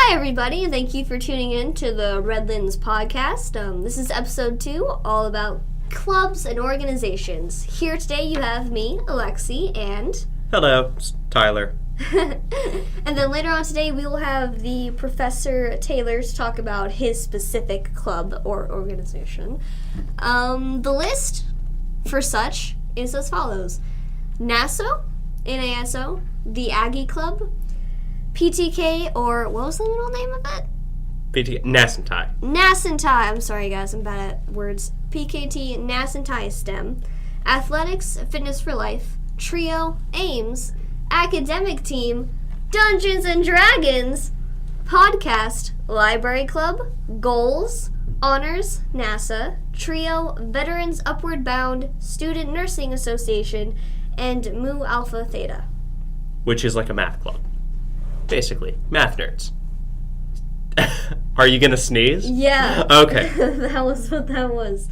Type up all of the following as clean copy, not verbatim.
Hi, everybody. Thank you for tuning in to the Redlands podcast. This is episode 2, all about clubs and organizations. Here today you have me, Alexie, and... Hello, it's Tyler. And then later on today we will have the Professor Taylor to talk about his specific club or organization. The list for such is as follows. NASO, the Aggie Club, PTK, or what was the middle name of it? PTK, NASNTI. I'm sorry guys, I'm bad at words. PKT, NASNTI STEM, Athletics, Fitness for Life, Trio, Ames, Academic Team, Dungeons and Dragons, Podcast, Library Club, Goals, Honors, NASA, Trio, Veterans Upward Bound, Student Nursing Association, and Mu Alpha Theta. Which is like a math club. Basically, math nerds. Are you gonna sneeze? Yeah. Okay. That was what that was.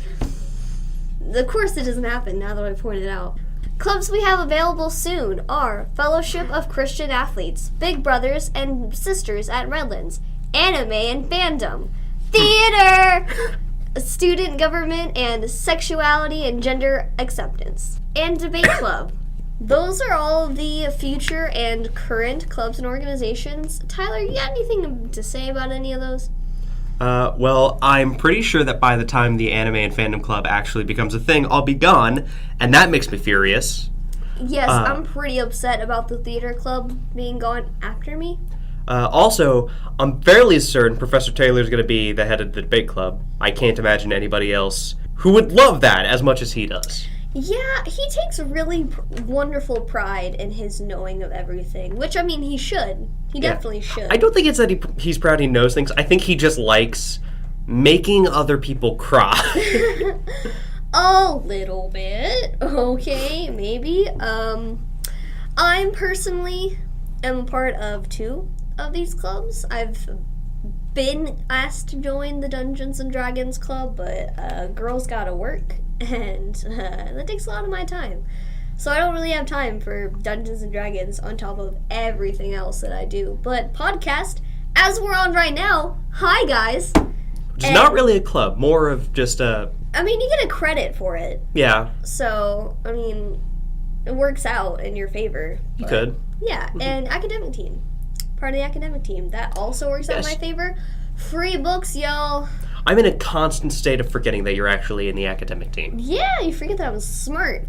Of course it doesn't happen now that I pointed out. Clubs we have available soon are Fellowship of Christian Athletes, Big Brothers and Sisters at Redlands, Anime and Fandom, Theater, Student Government and Sexuality and Gender Acceptance, and Debate Club. Those are all of the future and current clubs and organizations. Tyler, you got anything to say about any of those? Well, I'm pretty sure that by the time the Anime and Fandom Club actually becomes a thing, I'll be gone, and that makes me furious. Yes, I'm pretty upset about the theater club being gone after me. Also, I'm fairly certain Professor Taylor's going to be the head of the debate club. I can't imagine anybody else who would love that as much as he does. Yeah, he takes really wonderful pride in his knowing of everything, which, I mean, he should. He definitely should. I don't think it's that he's proud he knows things. I think he just likes making other people cry. A little bit. Okay, maybe. I personally am a part of 2 of these clubs. I've been asked to join the Dungeons and Dragons club, but girls gotta work, and that takes a lot of my time. So I don't really have time for Dungeons and Dragons on top of everything else that I do. But podcast, as we're on right now, hi guys. It's not really a club, more of just a... I mean, you get a credit for it. Yeah. So, I mean, it works out in your favor. You could. Yeah, and academic team. Part of the academic team. That also works out in my favor. Free books, y'all. I'm in a constant state of forgetting that you're actually in the academic team. Yeah, you forget that I'm smart.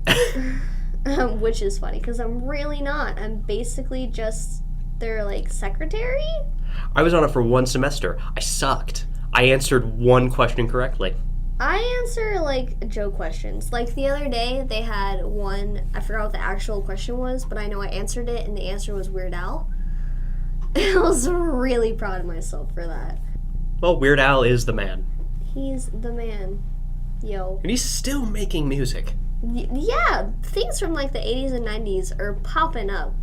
Which is funny, because I'm really not. I'm basically just their, secretary? I was on it for 1 semester. I sucked. I answered 1 question correctly. I answer, joke questions. Like, the other day, they had one, I forgot what the actual question was, but I know I answered it, and the answer was Weird Al. I was really proud of myself for that. Well, Weird Al is the man. He's the man. Yo. And he's still making music. Yeah, things from, the 80s and 90s are popping up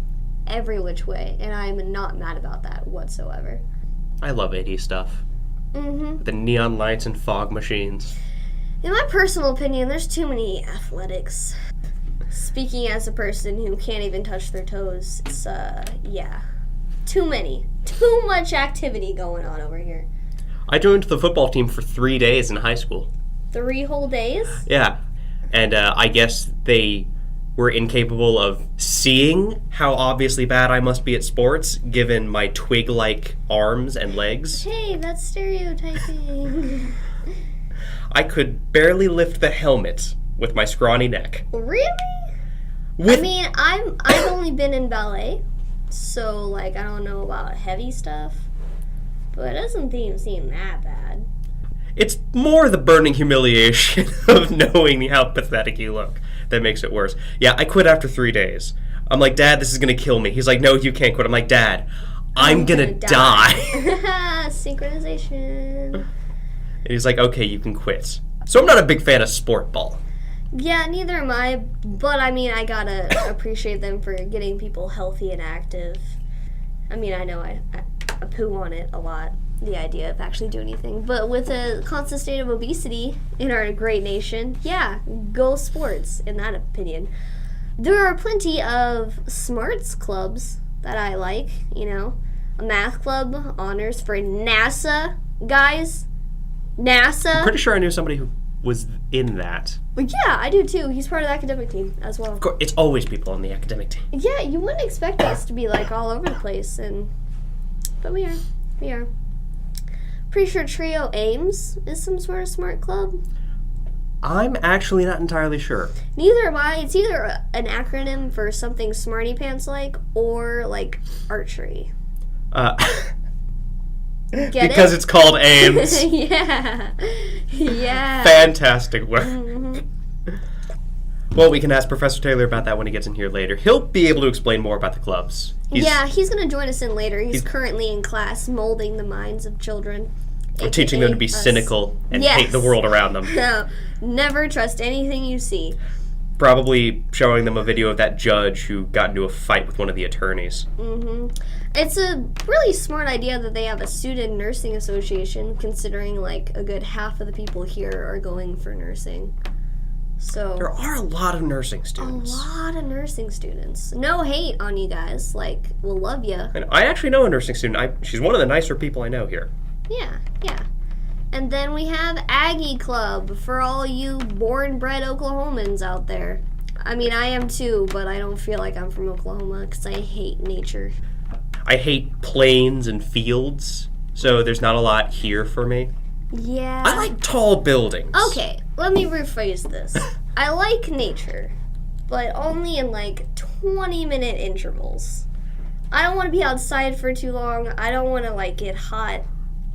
every which way, and I'm not mad about that whatsoever. I love 80s stuff. Mm-hmm. The neon lights and fog machines. In my personal opinion, there's too many athletics. Speaking as a person who can't even touch their toes, it's, yeah. Too many. Too much activity going on over here. I joined the football team for 3 days in high school. 3 whole days? Yeah. And I guess they were incapable of seeing how obviously bad I must be at sports, given my twig-like arms and legs. Hey, that's stereotyping. I could barely lift the helmet with my scrawny neck. Really? I mean, I've only been in ballet, so, I don't know about heavy stuff, but it doesn't seem that bad. It's more the burning humiliation of knowing how pathetic you look that makes it worse. Yeah, I quit after 3 days. I'm like, Dad, this is going to kill me. He's like, no, you can't quit. I'm like, Dad, I'm going to die. Synchronization. And he's like, okay, you can quit. So I'm not a big fan of sport ball. Yeah, neither am I, but I mean, I gotta appreciate them for getting people healthy and active. I mean, I know I poo on it a lot, the idea of actually doing anything, but with a constant state of obesity in our great nation, yeah, go sports, in that opinion. There are plenty of smarts clubs that I like, you know. a math club honors for NASA guys. NASA. I'm pretty sure I knew somebody who was in that. But yeah, I do too. He's part of the academic team as well. Of course, it's always people on the academic team. Yeah, you wouldn't expect us to be like all over the place, but we are. We are. Pretty sure Trio Ames is some sort of smart club. I'm actually not entirely sure. Neither am I. It's either an acronym for something smarty pants like or like archery. Because it's called Ames. Yeah. Yeah. Fantastic work. Mm-hmm. Well, we can ask Professor Taylor about that when he gets in here later. He'll be able to explain more about the clubs. He's going to join us in later. He's currently in class molding the minds of children. Or teaching them to be cynical and hate the world around them. No, never trust anything you see. Probably showing them a video of that judge who got into a fight with one of the attorneys. Mm-hmm. It's a really smart idea that they have a student nursing association, considering like a good half of the people here are going for nursing. So there are a lot of nursing students. A lot of nursing students. No hate on you guys. Like, we'll love you. And I actually know a nursing student. She's one of the nicer people I know here. Yeah. And then we have Aggie Club for all you born-bred Oklahomans out there. I mean, I am too, but I don't feel like I'm from Oklahoma because I hate nature. I hate plains and fields, so there's not a lot here for me. Yeah. I like tall buildings. Okay, let me rephrase this. I like nature, but only in like 20-minute intervals. I don't want to be outside for too long. I don't want to like get hot.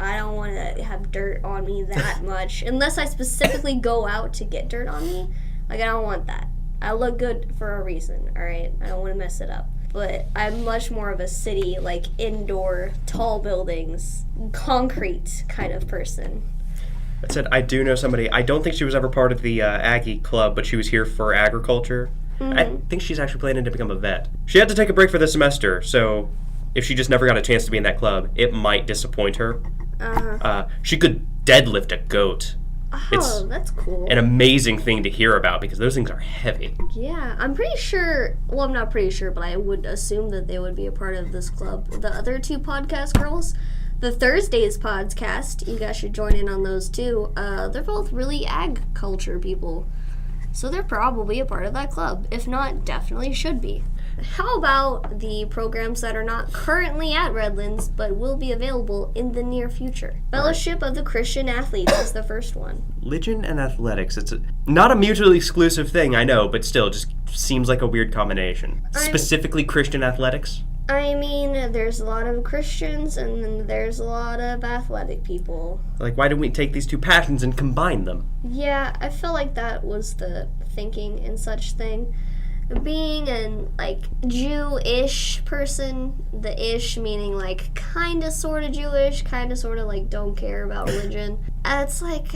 I don't want to have dirt on me that much. Unless I specifically go out to get dirt on me. Like, I don't want that. I look good for a reason, alright? I don't want to mess it up. But I'm much more of a city, like, indoor, tall buildings, concrete kind of person. That said, I do know somebody. I don't think she was ever part of the Aggie Club, but she was here for agriculture. Mm-hmm. I think she's actually planning to become a vet. She had to take a break for the semester, so if she just never got a chance to be in that club, it might disappoint her. She could deadlift a goat. Oh, that's cool. An amazing thing to hear about because those things are heavy. Yeah, I'm pretty sure, well, I'm not pretty sure, but I would assume that they would be a part of this club. The other two podcast girls, the Thursdays podcast, you guys should join in on those too. They're both really ag culture people. So they're probably a part of that club. If not, definitely should be. How about the programs that are not currently at Redlands, but will be available in the near future? Fellowship of the Christian Athletes is the first one. Religion and athletics. It's not a mutually exclusive thing, I know, but still, just seems like a weird combination. Specifically Christian athletics? I mean, there's a lot of Christians, and then there's a lot of athletic people. Like, why don't we take these two passions and combine them? Yeah, I feel like that was the thinking in such thing. Being an, like, Jewish person, the ish meaning, like, kinda sorta Jewish, kinda sorta, like, don't care about religion. It's like,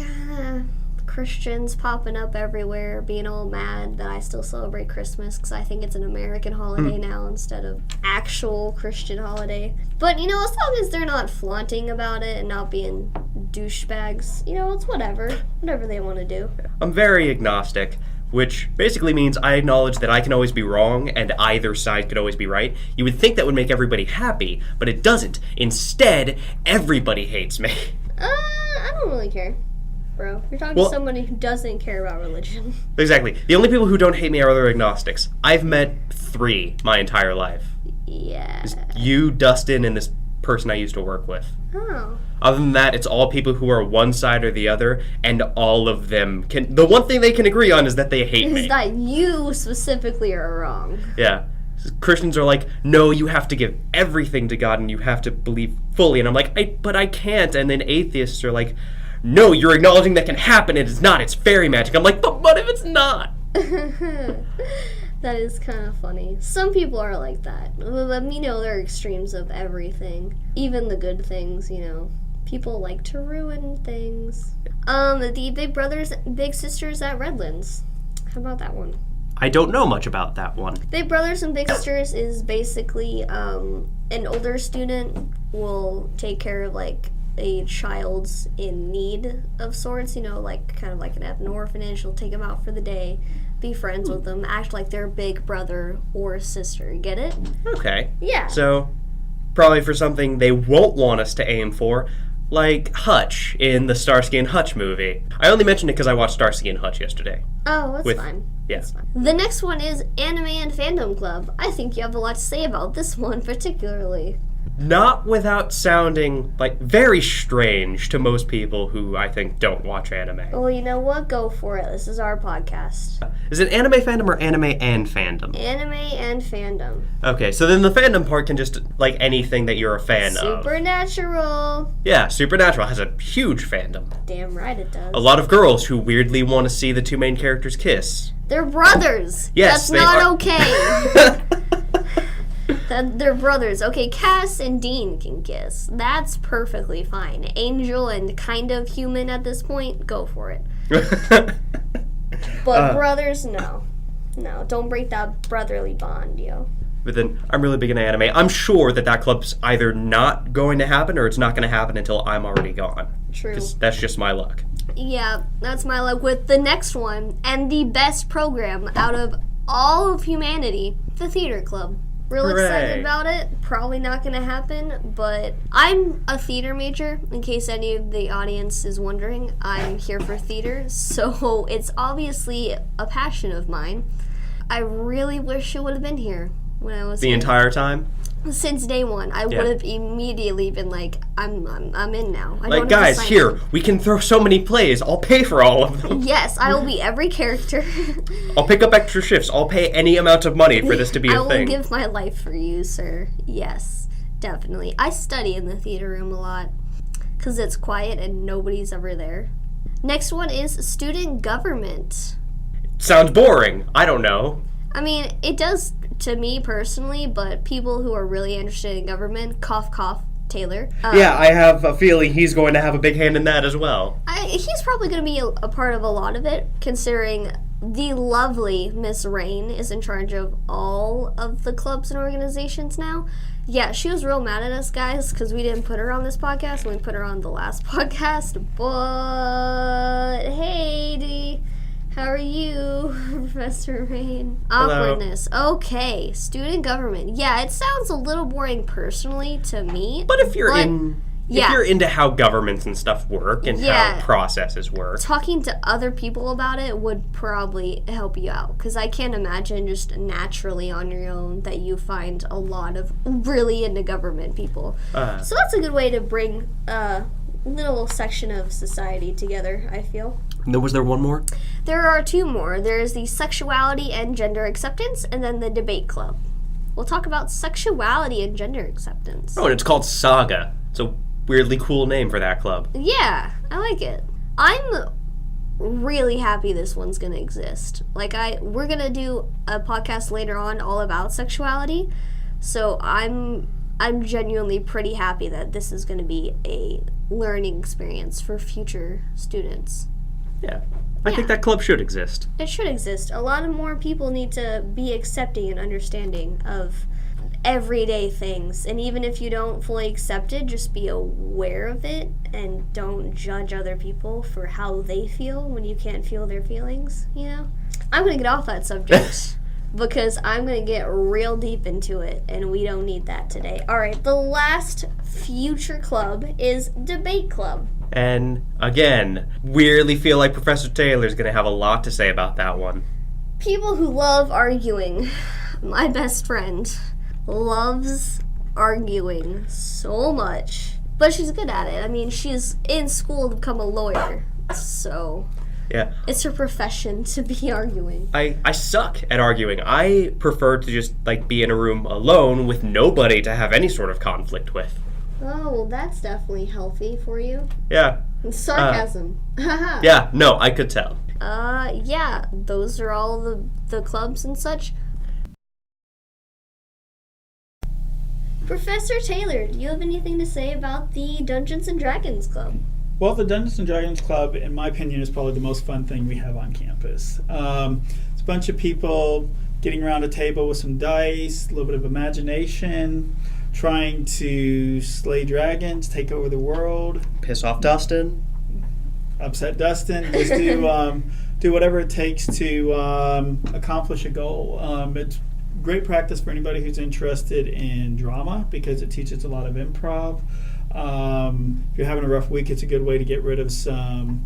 Christians popping up everywhere, being all mad that I still celebrate Christmas, because I think it's an American holiday now instead of actual Christian holiday. But, you know, as long as they're not flaunting about it and not being douchebags, you know, it's whatever they want to do. I'm very agnostic, which basically means I acknowledge that I can always be wrong and either side could always be right. You would think that would make everybody happy, but it doesn't. Instead, everybody hates me. I don't really care, bro. You're talking to somebody who doesn't care about religion. Exactly. The only people who don't hate me are other agnostics. I've met 3 my entire life. Yeah. Just you, Dustin, and this person I used to work with. Oh. Other than that, it's all people who are one side or the other, and all of them can... The one thing they can agree on is that they hate me. Is that you specifically are wrong. Yeah. Christians are like, no, you have to give everything to God and you have to believe fully. And I'm like, but I can't. And then atheists are like, no, you're acknowledging that can happen and it's not. It's fairy magic. I'm like, but what if it's not? That is kind of funny. Some people are like that. You know, there are extremes of everything. Even the good things, you know. People like to ruin things. The Big Brothers, Big Sisters at Redlands. How about that one? I don't know much about that one. Big Brothers and Big Sisters is basically an older student will take care of, like, a child's in need of sorts, you know, like kind of like an orphanage. She'll take them out for the day, be friends with them, act like their big brother or sister. Get it? Okay. Yeah. So, probably for something they won't want us to aim for, like Hutch in the Starsky and Hutch movie. I only mentioned it because I watched Starsky and Hutch yesterday. Oh, that's fine. Yeah. That's fine. The next one is Anime and Fandom Club. I think you have a lot to say about this one particularly. Not without sounding, like, very strange to most people who I think don't watch anime. Well, you know what? Go for it. This is our podcast. Is it anime fandom or anime and fandom? Anime and fandom. Okay, so then the fandom part can just, like, anything that you're a fan of. Supernatural. Yeah, Supernatural has a huge fandom. Damn right it does. A lot of girls who weirdly want to see the two main characters kiss. They're brothers. Yes, That's they not are. Okay. That they're brothers. Okay, Cass and Dean can kiss. That's perfectly fine. Angel and kind of human at this point, go for it. But brothers, no. No, don't break that brotherly bond, yo. But then, I'm really big into anime. I'm sure that club's either not going to happen or it's not going to happen until I'm already gone. True. 'Cause that's just my luck. Yeah, that's my luck with the next one, and the best program out of all of humanity, the theater club. Real Hooray. excited about it. Probably not going to happen, but I'm a theater major, in case any of the audience is wondering. I'm here for theater, so it's obviously a passion of mine. I really wish it would have been here when I was The here. entire time? Since day one, I would have immediately been like, I'm in now. I Like, don't guys, have to sign here, we can throw so many plays. I'll pay for all of them. Yes, I will be every character. I'll pick up extra shifts. I'll pay any amount of money for this to be a I will thing. give my life for you, sir. Yes, definitely. I study in the theater room a lot because it's quiet and nobody's ever there. Next one is student government. Sounds boring. I don't know. I mean, it does to me personally, but people who are really interested in government, cough, cough, Taylor. Yeah, I have a feeling he's going to have a big hand in that as well. He's probably going to be a part of a lot of it, considering the lovely Miss Rain is in charge of all of the clubs and organizations now. Yeah, she was real mad at us, guys, because we didn't put her on this podcast, and we put her on the last podcast. But, hey, Dee, how are you, Professor Rain? Hello. Awkwardness. Okay, student government. Yeah, it sounds a little boring personally to me. But if you're yeah. if you're into how governments and stuff work and how processes work. Talking to other people about it would probably help you out, because I can't imagine just naturally on your own that you find a lot of really into government people. So that's a good way to bring a little section of society together, I feel. Was there one more? There are two more. There's the sexuality and gender acceptance, and then the debate club. We'll talk about sexuality and gender acceptance. Oh, and it's called Saga. It's a weirdly cool name for that club. Yeah, I like it. I'm really happy this one's gonna exist. We're gonna do a podcast later on all about sexuality, so I'm genuinely pretty happy that this is gonna be a learning experience for future students. Yeah. I think that club should exist. It should exist. A lot of more people need to be accepting and understanding of everyday things. And even if you don't fully accept it, just be aware of it and don't judge other people for how they feel when you can't feel their feelings, you know? I'm going to get off that subject because I'm going to get real deep into it, and we don't need that today. All right, the last future club is Debate Club. And, again, weirdly feel like Professor Taylor's going to have a lot to say about that one. People who love arguing. My best friend loves arguing so much. But she's good at it. I mean, she's in school to become a lawyer. So, yeah, it's her profession to be arguing. I suck at arguing. I prefer to just, be in a room alone with nobody to have any sort of conflict with. Oh, well, that's definitely healthy for you. Yeah. Sarcasm. Yeah, no, I could tell. Yeah, those are all the clubs and such. Professor Taylor, do you have anything to say about the Dungeons & Dragons Club? Well, the Dungeons & Dragons Club, in my opinion, is probably the most fun thing we have on campus. It's a bunch of people getting around a table with some dice, a little bit of imagination, trying to slay dragons, take over the world. Piss off Dustin. Upset Dustin. Just do whatever it takes to accomplish a goal. It's great practice for anybody who's interested in drama because it teaches a lot of improv. If you're having a rough week, it's a good way to get rid of some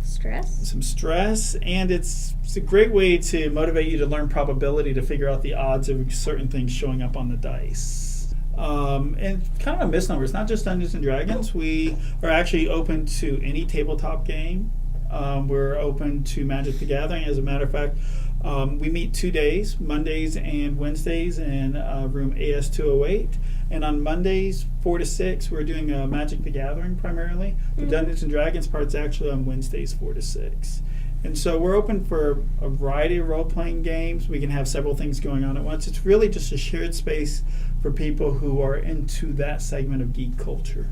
stress, and it's a great way to motivate you to learn probability to figure out the odds of certain things showing up on the dice. And kind of a misnomer, it's not just Dungeons and Dragons. We are actually open to any tabletop game. We're open to Magic the Gathering. As a matter of fact, we meet 2 days, Mondays and Wednesdays, in room AS208. And on Mondays, 4 to 6, we're doing Magic the Gathering primarily. The Dungeons and Dragons part's actually on Wednesdays, 4 to 6. And so we're open for a variety of role-playing games. We can have several things going on at once. It's really just a shared space for people who are into that segment of geek culture.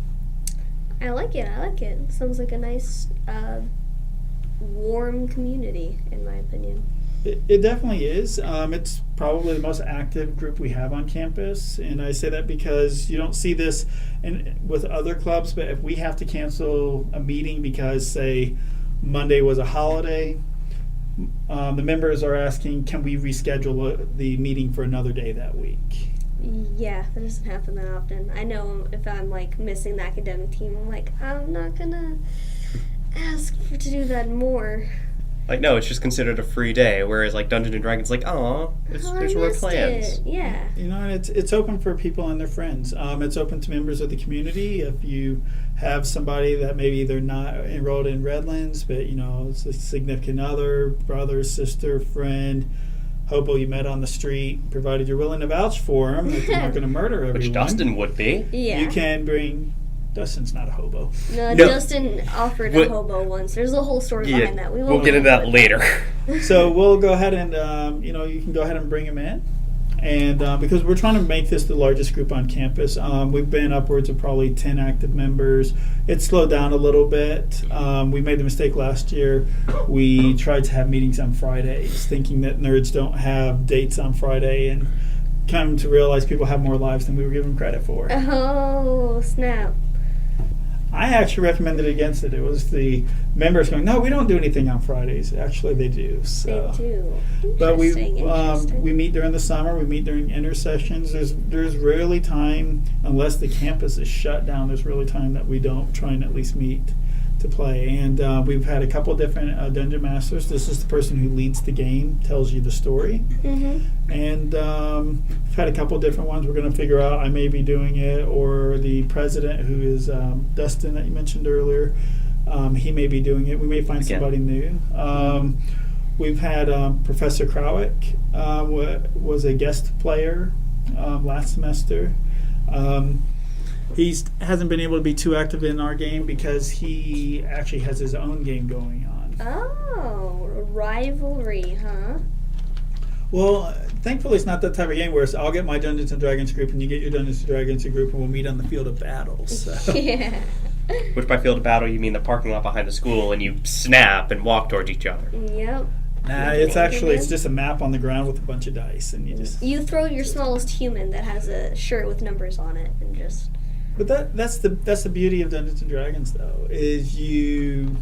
I like it. Sounds like a nice, warm community, in my opinion. It definitely is. It's probably the most active group we have on campus, and I say that because you don't see this with other clubs, but if we have to cancel a meeting because, say, Monday was a holiday, the members are asking, can we reschedule the meeting for another day that week? Yeah, that doesn't happen that often. I know if I'm, missing the academic team, I'm not going to ask to do that more. No, it's just considered a free day, whereas Dungeons and Dragons, there's more plans. Yeah. And it's open for people and their friends. It's open to members of the community. If you have somebody that maybe they're not enrolled in Redlands, but it's a significant other, brother, sister, friend, hobo you met on the street, provided you're willing to vouch for them, that they're not going to murder everyone. Which Dustin would be. Yeah. You can bring. Dustin's not a hobo. No, Dustin offered a hobo once. There's a whole story behind that. We'll get into that later. So we'll go ahead and, you can go ahead and bring him in. And because we're trying to make this the largest group on campus, we've been upwards of probably 10 active members. It slowed down a little bit. We made the mistake last year. We tried to have meetings on Fridays, thinking that nerds don't have dates on Friday, and come to realize people have more lives than we were given credit for. Oh, snap. I actually recommended against it. It was the members going, no, we don't do anything on Fridays. Actually, they do. So. They do. But we meet during the summer. We meet during intersessions. There's rarely time, unless the campus is shut down, there's really time that we don't try and at least meet to play. And we've had a couple different dungeon masters. This is the person who leads the game, tells you the story. Mm-hmm. And we've had a couple different ones. We're going to figure out, I may be doing it, or the president, who is Dustin that you mentioned earlier, he may be doing it. We may find somebody new. We've had Professor Krawick was a guest player last semester. He hasn't been able to be too active in our game because he actually has his own game going on. Oh, rivalry, huh? Well, thankfully it's not that type of game where I'll get my Dungeons & Dragons group and you get your Dungeons & Dragons group and we'll meet on the field of battle. So. Yeah. Which by field of battle you mean the parking lot behind the school and you snap and walk towards each other. Yep. Nah, it's just a map on the ground with a bunch of dice, and you throw your smallest human that has a shirt with numbers on it and just. But that's the beauty of Dungeons and Dragons, though, is you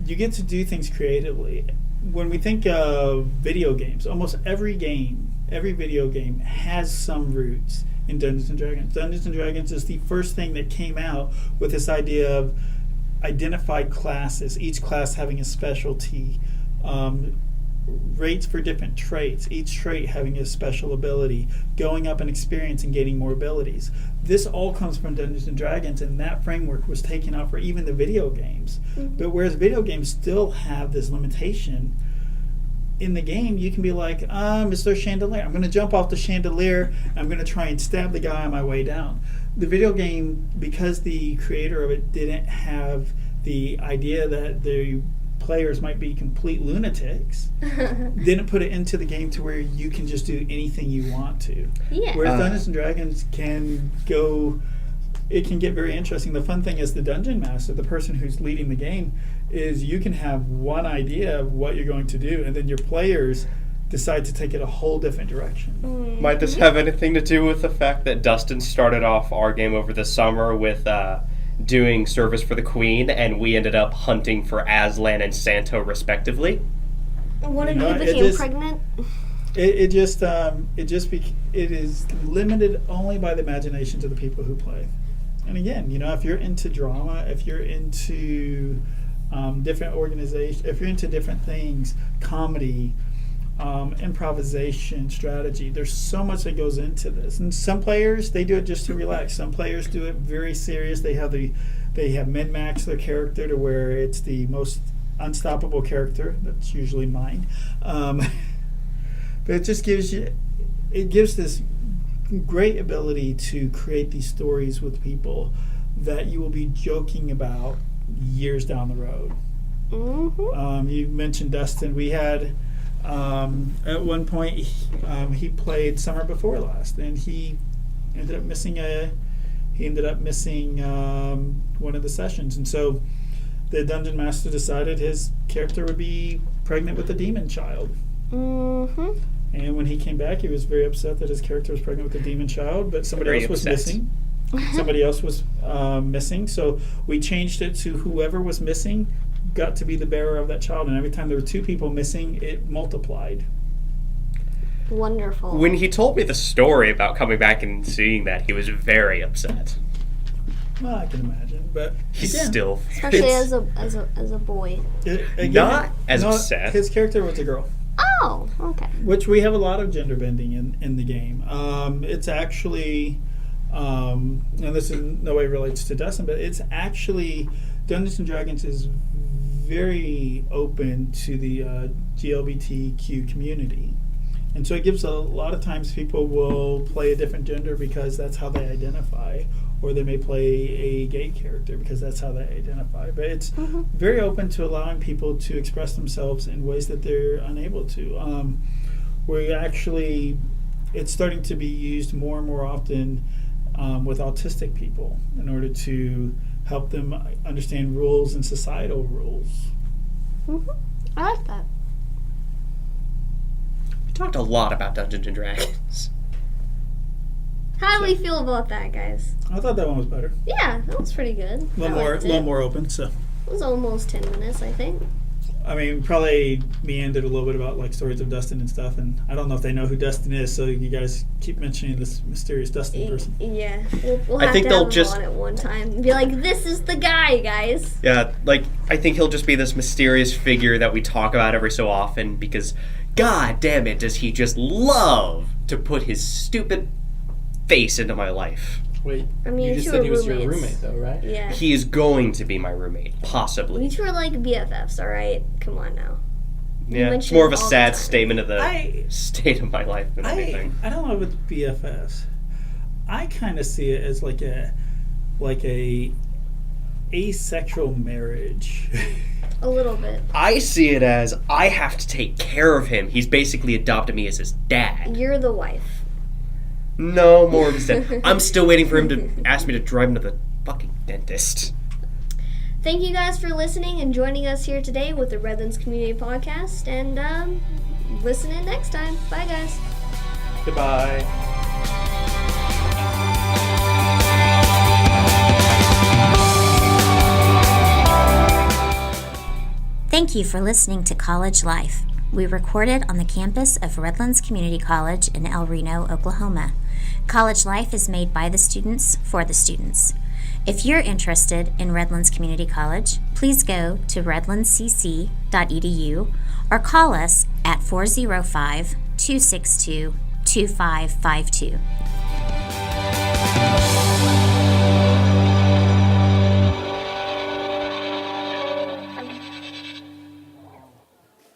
get to do things creatively. When we think of video games, almost every video game has some roots in Dungeons and Dragons. Dungeons and Dragons is the first thing that came out with this idea of identified classes, each class having a specialty, rates for different traits, each trait having a special ability, going up in experience and gaining more abilities. This all comes from Dungeons and Dragons, and that framework was taken out for even the video games. Mm-hmm. But whereas video games still have this limitation, in the game you can be like, is there a chandelier? I'm going to jump off the chandelier, I'm going to try and stab the guy on my way down. The video game, because the creator of it didn't have the idea that the players might be complete lunatics, didn't put it into the game to where you can just do anything you want to. Yeah. Whereas Dungeons and Dragons can get very interesting. The fun thing is the dungeon master, the person who's leading the game, is you can have one idea of what you're going to do, and then your players decide to take it a whole different direction. Mm-hmm. Might this have anything to do with the fact that Dustin started off our game over the summer with doing service for the Queen, and we ended up hunting for Aslan and Santo respectively? What if he became pregnant? It is limited only by the imaginations of the people who play. And again, if you're into drama, if you're into different organizations, if you're into different things, comedy, improvisation, strategy, there's so much that goes into this. And some players, they do it just to relax. Some players do it very serious. They have min-max their character to where it's the most unstoppable character. That's usually mine. But it just gives this great ability to create these stories with people that you will be joking about years down the road. Mm-hmm. You mentioned Dustin. We had at one point he played Summer Before Last, and he ended up missing one of the sessions, and so the dungeon master decided his character would be pregnant with a demon child. Mm-hmm. And when he came back, he was very upset that his character was pregnant with a demon child, but somebody else was missing. Somebody else was missing, so we changed it to whoever was missing got to be the bearer of that child, and every time there were two people missing, it multiplied. Wonderful. When he told me the story about coming back and seeing that, he was very upset. Well, I can imagine, but He's again, still Especially as a boy. not as upset. His character was a girl. Oh, okay. Which we have a lot of gender bending in the game. It's actually, and this in no way relates to Dustin, but it's actually, Dungeons & Dragons is very open to the GLBTQ community. And so it gives a lot of times people will play a different gender because that's how they identify, or they may play a gay character because that's how they identify. But it's very open to allowing people to express themselves in ways that they're unable to. It's starting to be used more and more often with autistic people in order to help them understand rules and societal rules. Mm-hmm. I like that. We talked a lot about Dungeons & Dragons. How do we feel about that, guys? I thought that one was better. Yeah, that was pretty good. A little more open. So It was almost 10 minutes, I think. I mean, probably meandered a little bit about like stories of Dustin and stuff, and I don't know if they know who Dustin is, so you guys keep mentioning this mysterious Dustin person. Yeah, we'll I have think to they'll have him just- on at one time and be like, "This is the guy, guys." Yeah, I think he'll just be this mysterious figure that we talk about every so often because, god damn it, does he just love to put his stupid face into my life. Wait, I mean, you just you said were he was your roommates. roommate, though, right? Yeah. He is going to be my roommate, possibly. You two are like BFFs, all right? Come on now. You Yeah, it's mention more of a it all the sad time. statement of the I state of my life than anything. I don't know with BFFs. I kind of see it as like a asexual marriage. A little bit. I see it as I have to take care of him. He's basically adopted me as his dad. You're the wife. No, more of his dad. I'm still waiting for him to ask me to drive him to the fucking dentist. Thank you guys for listening and joining us here today with the Redlands Community Podcast. And listen in next time. Bye, guys. Goodbye. Thank you for listening to College Life. We recorded on the campus of Redlands Community College in El Reno, Oklahoma. College Life is made by the students for the students. If you're interested in Redlands Community College, please go to redlandscc.edu or call us at 405-262-2552.